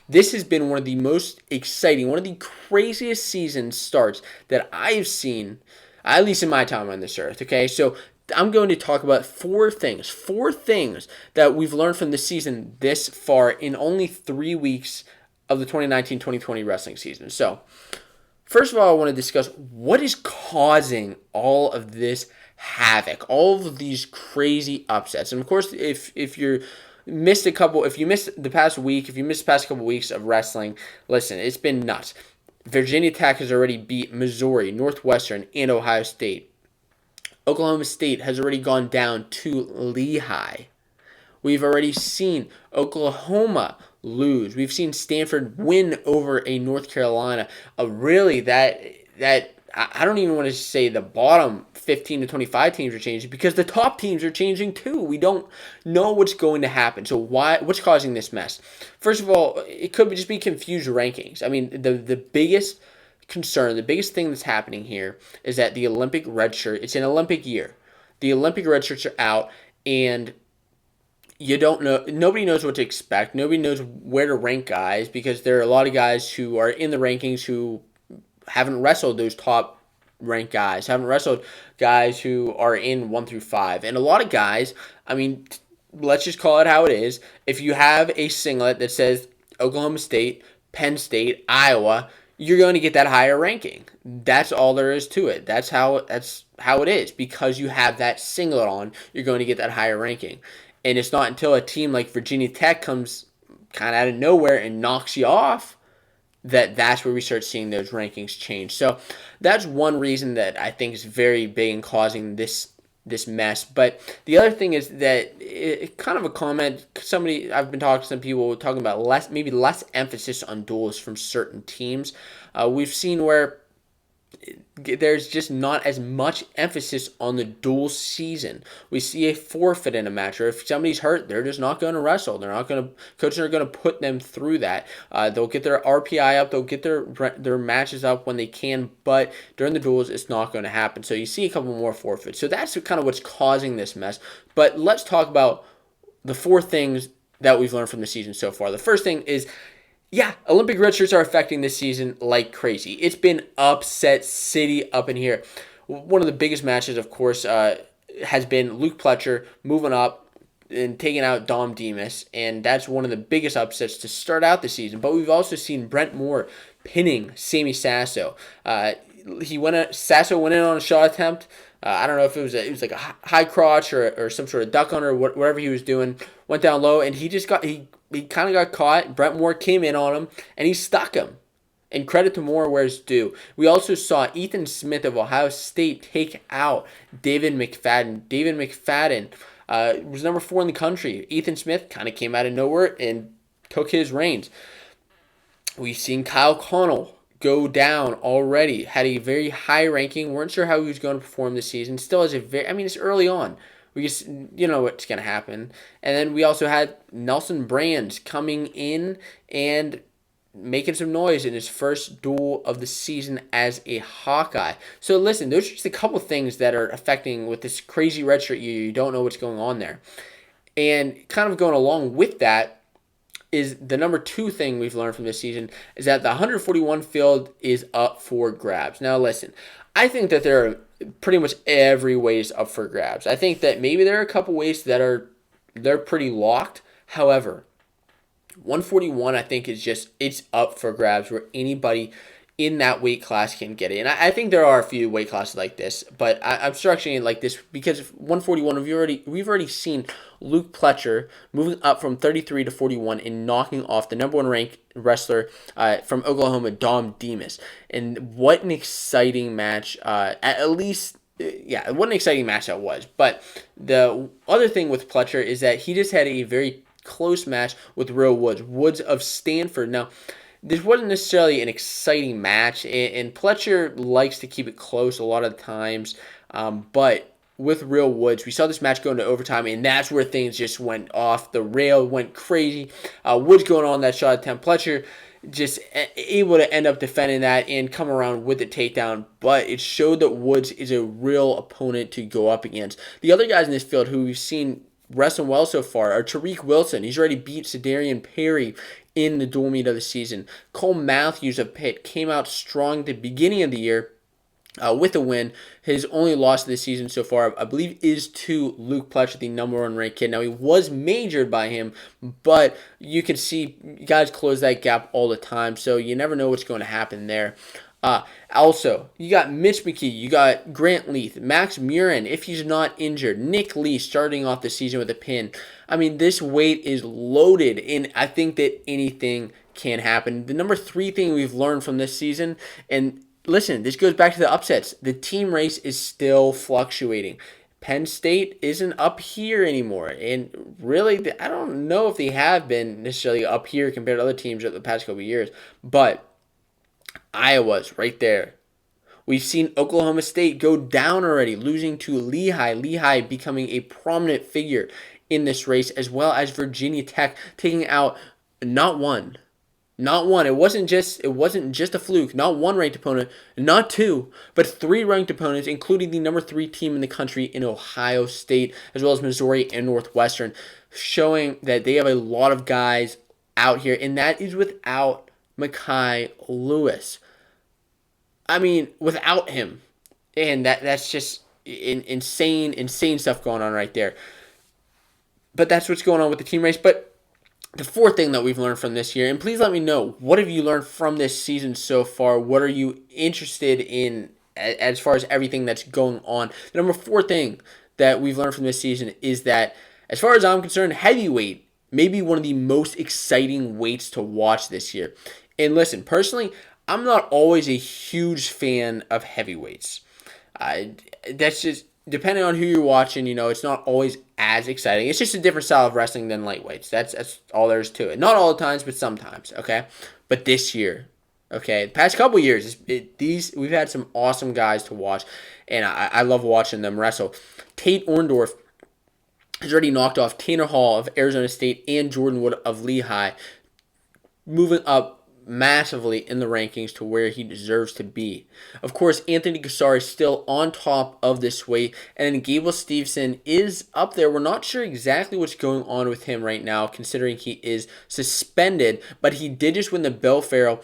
This has been one of the most exciting, one of the craziest season starts that I've seen, at least in my time on this earth. Okay, so I'm going to talk about four things that we've learned from this season this far in only 3 weeks of the 2019-2020 wrestling season. So, first of all, I want to discuss what is causing all of this havoc, all of these crazy upsets. And of course, if you missed the past week, if you missed the past couple weeks of wrestling, listen, it's been nuts. Virginia Tech has already beat Missouri, Northwestern, and Ohio State. Oklahoma State has already gone down to Lehigh. We've already seen Oklahoma lose. We've seen Stanford win over a North Carolina. Really, that I don't even want to say the bottom 15 to 25 teams are changing, because the top teams are changing too. We don't know what's going to happen. So what's causing this mess? First of all, it could just be confused rankings. I mean, the biggest concern, the biggest thing that's happening here is that the Olympic redshirt, it's an Olympic year. The Olympic redshirts are out, and you don't know, nobody knows what to expect. Nobody knows where to rank guys, because there are a lot of guys who are in the rankings who haven't wrestled those top ranked guys, haven't wrestled guys who are in 1 through 5. And a lot of guys, I mean, let's just call it how it is. If you have a singlet that says Oklahoma State, Penn State, Iowa, you're going to get that higher ranking. That's all there is to it. That's how it is. Because you have that singlet on, you're going to get that higher ranking. And it's not until a team like Virginia Tech comes kind of out of nowhere and knocks you off that's where we start seeing those rankings change. So that's one reason that I think is very big in causing this mess. But the other thing is that kind of a comment. I've been talking to some people talking about less emphasis on duels from certain teams. We've seen where there's just not as much emphasis on the dual season. We see a forfeit in a match, or if somebody's hurt, they're just not going to wrestle. Coaches are going to put them through that. They'll get their RPI up, they'll get their matches up when they can, but during the duels, it's not going to happen. So you see a couple more forfeits. So that's kind of what's causing this mess. But let's talk about the four things that we've learned from the season so far. The first thing is, Olympic redshirts are affecting this season like crazy. It's been upset city up in here. One of the biggest matches, of course, has been Luke Pletcher moving up and taking out Dom Demas, and that's one of the biggest upsets to start out the season. But we've also seen Brent Moore pinning Sammy Sasso. Sasso went in on a shot attempt. I don't know if it was like a high crotch or some sort of duck under, whatever he was doing. Went down low, and he kind of got caught. Brent Moore came in on him, and he stuck him. And credit to Moore where it's due. We also saw Ethan Smith of Ohio State take out David McFadden. David McFadden was number 4 in the country. Ethan Smith kind of came out of nowhere and took his reins. We've seen Kyle Connell go down already. Had a very high ranking. Weren't sure how he was going to perform this season. Still has it's early on. We just, what's going to happen. And then we also had Nelson Brands coming in and making some noise in his first duel of the season as a Hawkeye. So listen, those are just a couple things that are affecting with this crazy redshirt year. You don't know what's going on there. And kind of going along with that is the number 2 thing we've learned from this season is that the 141 field is up for grabs. Now listen, I think that there are pretty much every way is up for grabs. I think that maybe there are a couple ways that they're pretty locked. However, 141 I think it's up for grabs where anybody in that weight class can get it. And I think there are a few weight classes like this, but I'm structuring it like this because 141 we've already seen Luke Pletcher moving up from 33 to 41 and knocking off the number 1 ranked wrestler from Oklahoma, Dom Demas. And what an exciting match! What an exciting match that was. But the other thing with Pletcher is that he just had a very close match with Real Woods of Stanford. Now, this wasn't necessarily an exciting match, and Pletcher likes to keep it close a lot of the times, but with Real Woods, we saw this match go into overtime, and that's where things just went off the rail, went crazy. Woods going on that shot attempt, Pletcher just able to end up defending that and come around with the takedown, but it showed that Woods is a real opponent to go up against. The other guys in this field who we've seen wrestling well so far are Tariq Wilson. He's already beat Sedarian Perry in the dual meet of the season. Cole Matthews of Pitt came out strong at the beginning of the year with a win. His only loss of the season so far, I believe, is to Luke Pletcher, the number one ranked kid. Now, he was majored by him, but you can see guys close that gap all the time, so you never know what's going to happen there. Also, you got Mitch McKee, you got Grant Leith, Max Murin, if he's not injured, Nick Lee starting off the season with a pin. I mean, this weight is loaded, and I think that anything can happen. The number 3 thing we've learned from this season, and listen, this goes back to the upsets. The team race is still fluctuating. Penn State isn't up here anymore. And really, I don't know if they have been necessarily up here compared to other teams over the past couple of years. But Iowa's right there. We've seen Oklahoma State go down already, losing to Lehigh. Lehigh becoming a prominent figure in this race, as well as Virginia Tech taking out not one. It wasn't just a fluke. Not one ranked opponent, not 2, but 3 ranked opponents, including the number 3 team in the country in Ohio State, as well as Missouri and Northwestern, showing that they have a lot of guys out here, and that is without Mekhi Lewis. I mean, without him, and that's just insane stuff going on right there. But that's what's going on with the team race. But the 4th thing that we've learned from this year, and please let me know, what have you learned from this season so far? What are you interested in as far as everything that's going on? The number 4 thing that we've learned from this season is that, as far as I'm concerned, heavyweight may be one of the most exciting weights to watch this year. And listen, personally, I'm not always a huge fan of heavyweights. That's just, depending on who you're watching, it's not always as exciting. It's just a different style of wrestling than lightweights. That's all there is to it. Not all the times, but sometimes, okay? But this year, okay, the past couple years, we've had some awesome guys to watch, and I love watching them wrestle. Tate Orndorff has already knocked off Tanner Hall of Arizona State and Jordan Wood of Lehigh, moving up massively in the rankings to where he deserves to be. Of course, Anthony Cassar is still on top of this weight, and then Gable Steveson is up there. We're not sure exactly what's going on with him right now, considering he is suspended, but he did just win the Bill Farrell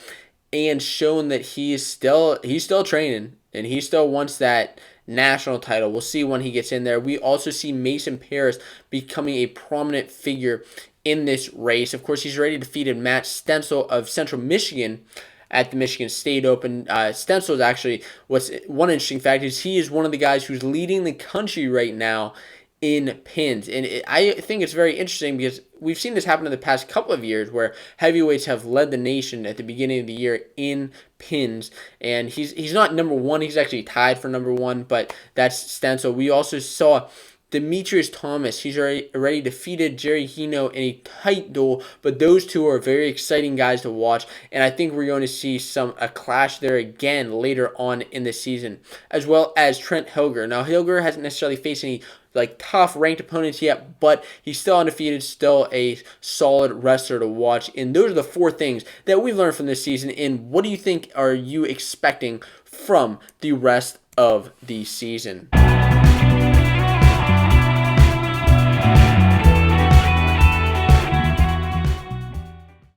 and shown that he's still training, and he still wants that national title. We'll see when he gets in there. We also see Mason Paris becoming a prominent figure in this race. Of course, he's already defeated Matt Stencil of Central Michigan at the Michigan State Open. Stencil is actually, what's one interesting fact is he is one of the guys who's leading the country right now in pins. And I think it's very interesting because we've seen this happen in the past couple of years where heavyweights have led the nation at the beginning of the year in pins. And he's not number 1. He's actually tied for number 1, but that's Stencil. We also saw Demetrius Thomas, he's already defeated Jerry Hino in a tight duel, but those two are very exciting guys to watch, and I think we're going to see a clash there again later on in the season, as well as Trent Hilger. Now, Hilger hasn't necessarily faced any tough ranked opponents yet, but he's still undefeated, still a solid wrestler to watch, and those are the 4 things that we've learned from this season, and what do you think are you expecting from the rest of the season?